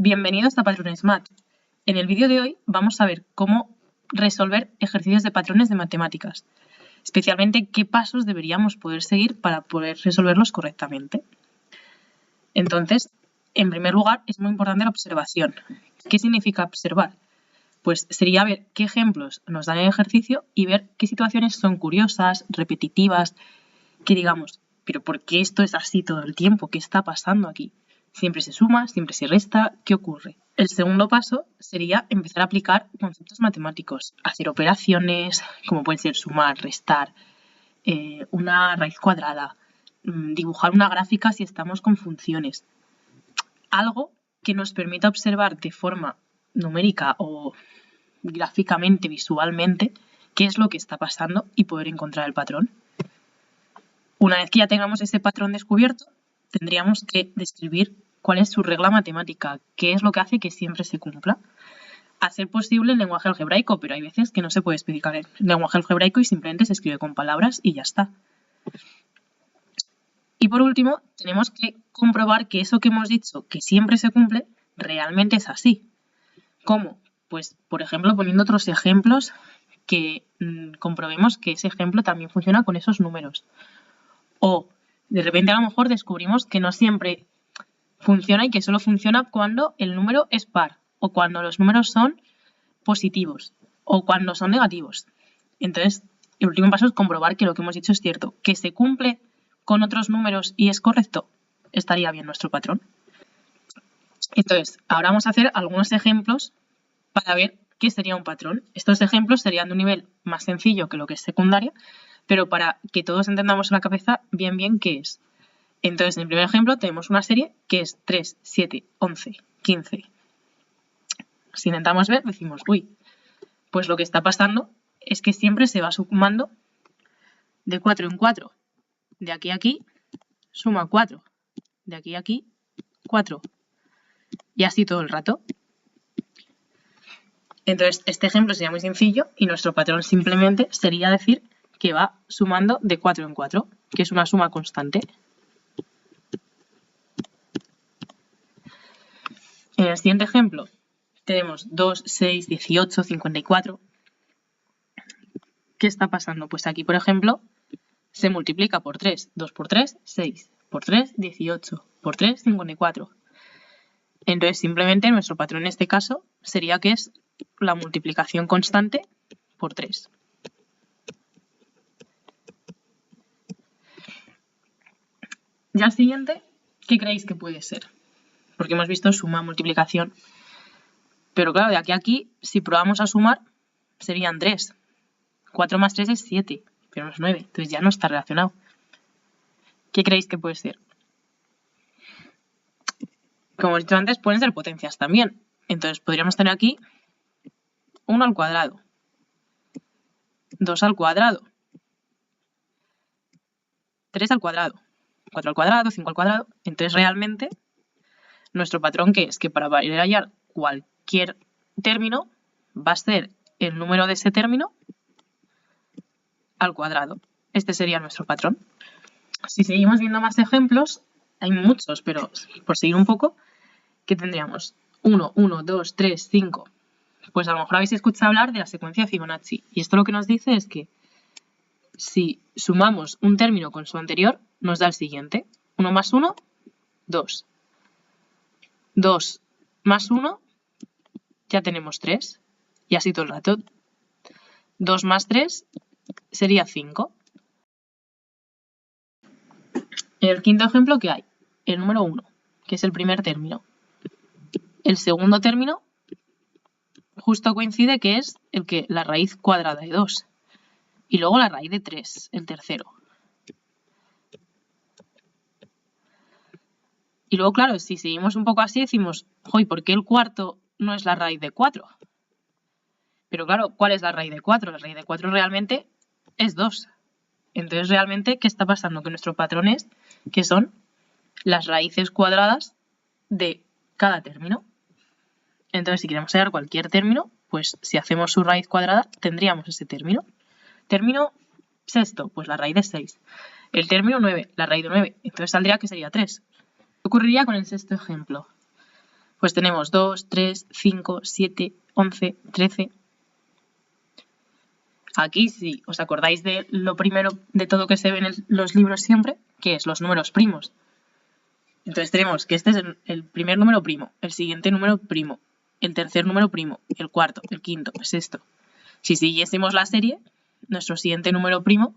Bienvenidos a Patrones Mat. En el vídeo de hoy vamos a ver cómo resolver ejercicios de patrones de matemáticas, especialmente qué pasos deberíamos poder seguir para poder resolverlos correctamente. Entonces, en primer lugar, es muy importante la observación. ¿Qué significa observar? Pues sería ver qué ejemplos nos dan el ejercicio y ver qué situaciones son curiosas, repetitivas, que digamos, pero ¿por qué esto es así todo el tiempo? ¿Qué está pasando aquí? Siempre se suma, siempre se resta, ¿qué ocurre? El segundo paso sería empezar a aplicar conceptos matemáticos, hacer operaciones, como pueden ser sumar, restar, una raíz cuadrada, dibujar una gráfica si estamos con funciones. Algo que nos permita observar de forma numérica o gráficamente, visualmente, qué es lo que está pasando y poder encontrar el patrón. Una vez que ya tengamos ese patrón descubierto, tendríamos que describir cuál es su regla matemática, qué es lo que hace que siempre se cumpla. A ser posible en lenguaje algebraico, pero hay veces que no se puede especificar en lenguaje algebraico y simplemente se escribe con palabras y ya está. Y por último, tenemos que comprobar que eso que hemos dicho, que siempre se cumple, realmente es así. ¿Cómo? Pues, por ejemplo, poniendo otros ejemplos que comprobemos que ese ejemplo también funciona con esos números. O de repente a lo mejor descubrimos que no siempre funciona y que solo funciona cuando el número es par o cuando los números son positivos o cuando son negativos. Entonces, el último paso es comprobar que lo que hemos dicho es cierto. Que se cumple con otros números y es correcto, estaría bien nuestro patrón. Entonces, ahora vamos a hacer algunos ejemplos para ver qué sería un patrón. Estos ejemplos serían de un nivel más sencillo que lo que es secundaria, pero para que todos entendamos en la cabeza bien qué es. Entonces, en el primer ejemplo tenemos una serie que es 3, 7, 11, 15. Si intentamos ver, decimos, uy, pues lo que está pasando es que siempre se va sumando de 4 en 4. De aquí a aquí, suma 4. De aquí a aquí, 4. Y así todo el rato. Entonces, este ejemplo sería muy sencillo y nuestro patrón simplemente sería decir que va sumando de 4 en 4, que es una suma constante. En el siguiente ejemplo tenemos 2, 6, 18, 54. ¿Qué está pasando? Pues aquí, por ejemplo, se multiplica por 3. 2 por 3, 6. Por 3, 18. Por 3, 54. Entonces, simplemente nuestro patrón en este caso sería que es la multiplicación constante por 3. Ya el siguiente, ¿qué creéis que puede ser? Porque hemos visto suma, multiplicación. Pero claro, de aquí a aquí, si probamos a sumar, serían 3. 4 más 3 es 7, pero no es 9. Entonces ya no está relacionado. ¿Qué creéis que puede ser? Como he dicho antes, pueden ser potencias también. Entonces podríamos tener aquí 1 al cuadrado, 2 al cuadrado, 3 al cuadrado, 4 al cuadrado, 5 al cuadrado. Entonces realmente nuestro patrón, ¿qué es? Que para hallar cualquier término va a ser el número de ese término al cuadrado. Este sería nuestro patrón. Si seguimos viendo más ejemplos, hay muchos, pero por seguir un poco, ¿qué tendríamos? 1, 1, 2, 3, 5. Pues a lo mejor habéis escuchado hablar de la secuencia de Fibonacci. Y esto lo que nos dice es que si sumamos un término con su anterior, nos da el siguiente. 1 más 1, 2. 2 más 1, ya tenemos 3. Y así todo el rato. 2 más 3 sería 5. En el quinto ejemplo, ¿qué hay? El número 1, que es el primer término. El segundo término justo coincide que es la raíz cuadrada de 2. Y luego la raíz de 3, el tercero. Y luego, claro, si seguimos un poco así, decimos, ¡joy! ¿Por qué el cuarto no es la raíz de 4? Pero claro, ¿cuál es la raíz de 4? La raíz de 4 realmente es 2. Entonces, realmente, ¿qué está pasando? Que nuestro patrón es que son las raíces cuadradas de cada término. Entonces, si queremos hallar cualquier término, pues si hacemos su raíz cuadrada, tendríamos ese término. Término sexto, pues la raíz de 6. El término 9, la raíz de 9. Entonces saldría que sería 3. ¿Qué ocurriría con el sexto ejemplo? Pues tenemos 2, 3, 5, 7, 11, 13. Aquí, si os acordáis de lo primero de todo que se ve en los libros siempre, que es los números primos. Entonces tenemos que este es el primer número primo, el siguiente número primo, el tercer número primo, el cuarto, el quinto, el sexto. Si siguiésemos la serie, nuestro siguiente número primo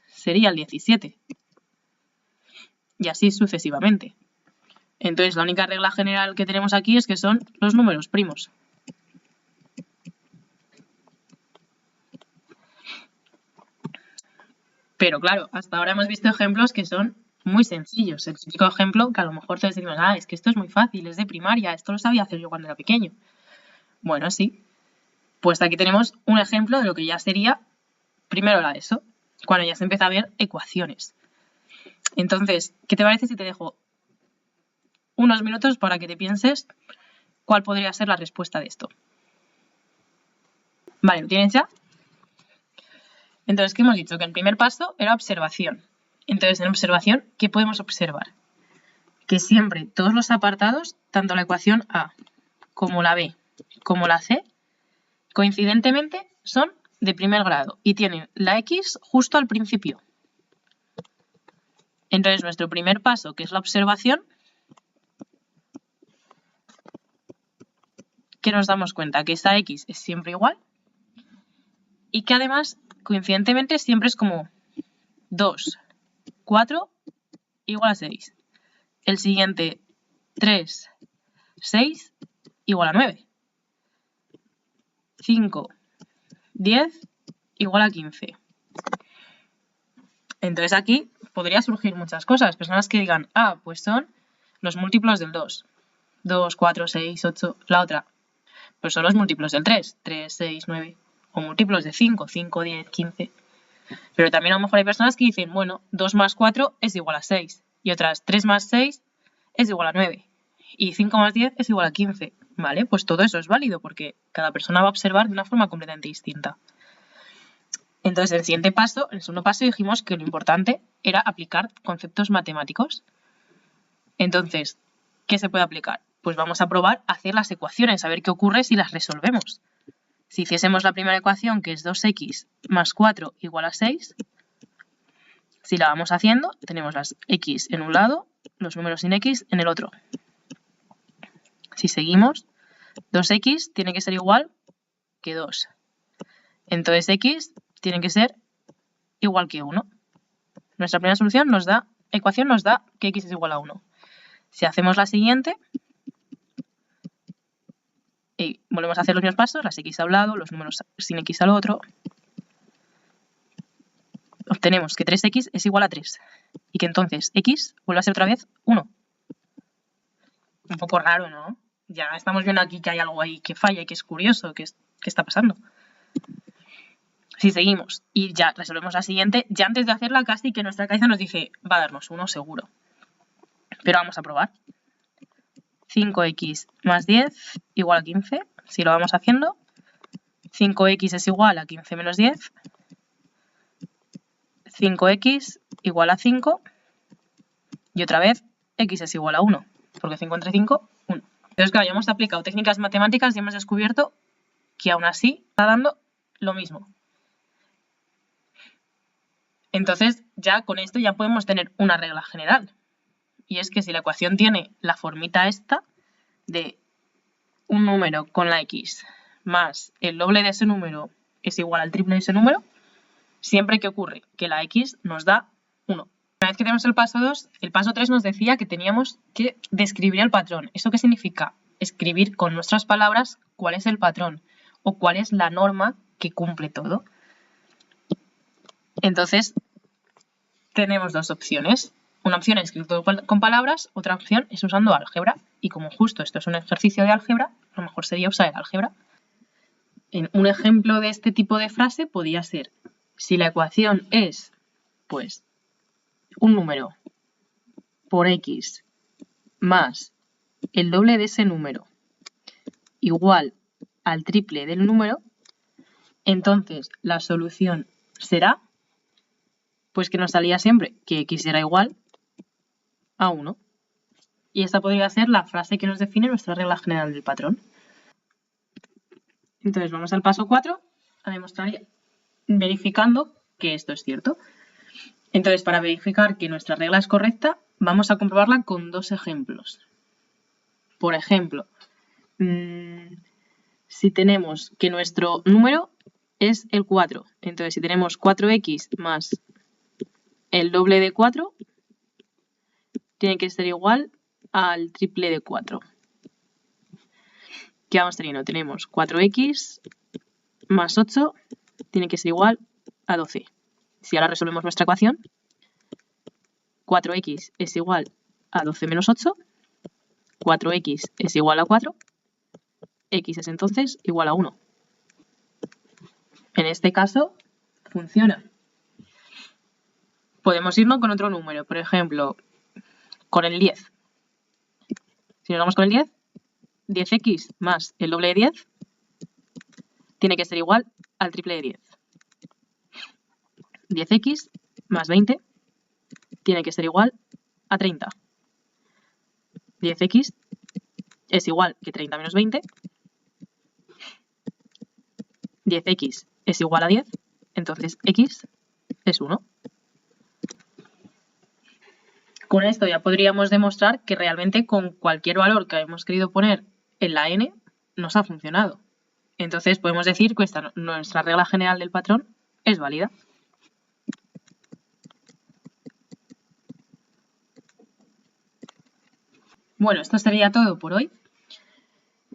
sería el 17. Y así sucesivamente. Entonces la única regla general que tenemos aquí es que son los números primos. Pero claro, hasta ahora hemos visto ejemplos que son muy sencillos. El típico ejemplo que a lo mejor te decimos, es que esto es muy fácil, es de primaria, esto lo sabía hacer yo cuando era pequeño. Bueno, sí. Pues aquí tenemos un ejemplo de lo que ya sería primero la ESO, cuando ya se empieza a ver ecuaciones. Entonces, ¿qué te parece si te dejo unos minutos para que te pienses cuál podría ser la respuesta de esto? Vale, ¿lo tienes ya? Entonces, ¿qué hemos dicho? Que el primer paso era observación. Entonces, en observación, ¿qué podemos observar? Que siempre todos los apartados, tanto la ecuación A como la B como la C, coincidentemente son de primer grado y tienen la X justo al principio. Entonces, nuestro primer paso, que es la observación, que nos damos cuenta que esta X es siempre igual y que además, coincidentemente, siempre es como 2, 4 igual a 6. El siguiente, 3, 6 igual a 9. 5, 10 igual a 15. Entonces aquí podría surgir muchas cosas. Personas que digan, pues son los múltiplos del 2. 2, 4, 6, 8. La otra, pues son los múltiplos del 3. 3, 6, 9. O múltiplos de 5. 5, 10, 15. Pero también a lo mejor hay personas que dicen, bueno, 2 más 4 es igual a 6. Y otras, 3 más 6 es igual a 9. Y 5 más 10 es igual a 15. ¿Vale? Pues todo eso es válido porque cada persona va a observar de una forma completamente distinta. Entonces, el siguiente paso, el segundo paso, dijimos que lo importante era aplicar conceptos matemáticos. Entonces, ¿qué se puede aplicar? Pues vamos a probar a hacer las ecuaciones, a ver qué ocurre si las resolvemos. Si hiciésemos la primera ecuación, que es 2x más 4 igual a 6, si la vamos haciendo, tenemos las x en un lado, los números sin x en el otro. Si seguimos, 2x tiene que ser igual que 2. Entonces, x tiene que ser igual que 1. Nuestra primera ecuación nos da que x es igual a 1. Si hacemos la siguiente, y volvemos a hacer los mismos pasos, las x a un lado, los números sin x al otro, obtenemos que 3x es igual a 3. Y que entonces x vuelve a ser otra vez 1. Un poco raro, ¿no? Ya estamos viendo aquí que hay algo ahí que falla y que es curioso, que está pasando. Si seguimos y ya resolvemos la siguiente, ya antes de hacerla casi que nuestra cabeza nos dice, va a darnos 1 seguro. Pero vamos a probar. 5x más 10 igual a 15. Si lo vamos haciendo, 5x es igual a 15 menos 10. 5x igual a 5. Y otra vez, x es igual a 1. Porque 5 entre 5, 1. Entonces, claro, ya hemos aplicado técnicas matemáticas y hemos descubierto que aún así está dando lo mismo. Entonces, ya con esto ya podemos tener una regla general. Y es que si la ecuación tiene la formita esta de un número con la x más el doble de ese número es igual al triple de ese número, siempre que ocurre que la x nos da 1. Una vez que tenemos el paso 2, el paso 3 nos decía que teníamos que describir el patrón. ¿Eso qué significa? Escribir con nuestras palabras cuál es el patrón o cuál es la norma que cumple todo. Entonces, tenemos dos opciones. Una opción es escrito con palabras, otra opción es usando álgebra. Y como justo esto es un ejercicio de álgebra, lo mejor sería usar el álgebra. Un ejemplo de este tipo de frase podría ser, si la ecuación es, pues, un número por x más el doble de ese número igual al triple del número, entonces la solución será, pues que nos salía siempre que x era igual a 1. Y esta podría ser la frase que nos define nuestra regla general del patrón. Entonces vamos al paso 4 a demostrar verificando que esto es cierto. Entonces, para verificar que nuestra regla es correcta, vamos a comprobarla con dos ejemplos. Por ejemplo, si tenemos que nuestro número es el 4, entonces si tenemos 4x más el doble de 4, tiene que ser igual al triple de 4. ¿Qué vamos teniendo? Tenemos 4x más 8 tiene que ser igual a 12. Si ahora resolvemos nuestra ecuación, 4x es igual a 12 menos 8, 4x es igual a 4, x es entonces igual a 1. En este caso, funciona. Podemos irnos con otro número, por ejemplo, con el 10. Si nos vamos con el 10, 10x más el doble de 10 tiene que ser igual al triple de 10. 10x más 20 tiene que ser igual a 30. 10x es igual que 30 menos 20. 10x es igual a 10, entonces x es 1. Con esto ya podríamos demostrar que realmente con cualquier valor que hayamos querido poner en la n nos ha funcionado. Entonces podemos decir que nuestra regla general del patrón es válida. Bueno, esto sería todo por hoy.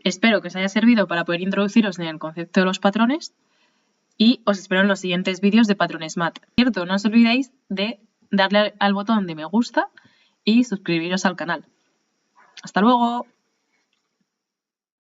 Espero que os haya servido para poder introduciros en el concepto de los patrones y os espero en los siguientes vídeos de Patrones Mat. Cierto, no os olvidéis de darle al botón de me gusta y suscribiros al canal. ¡Hasta luego!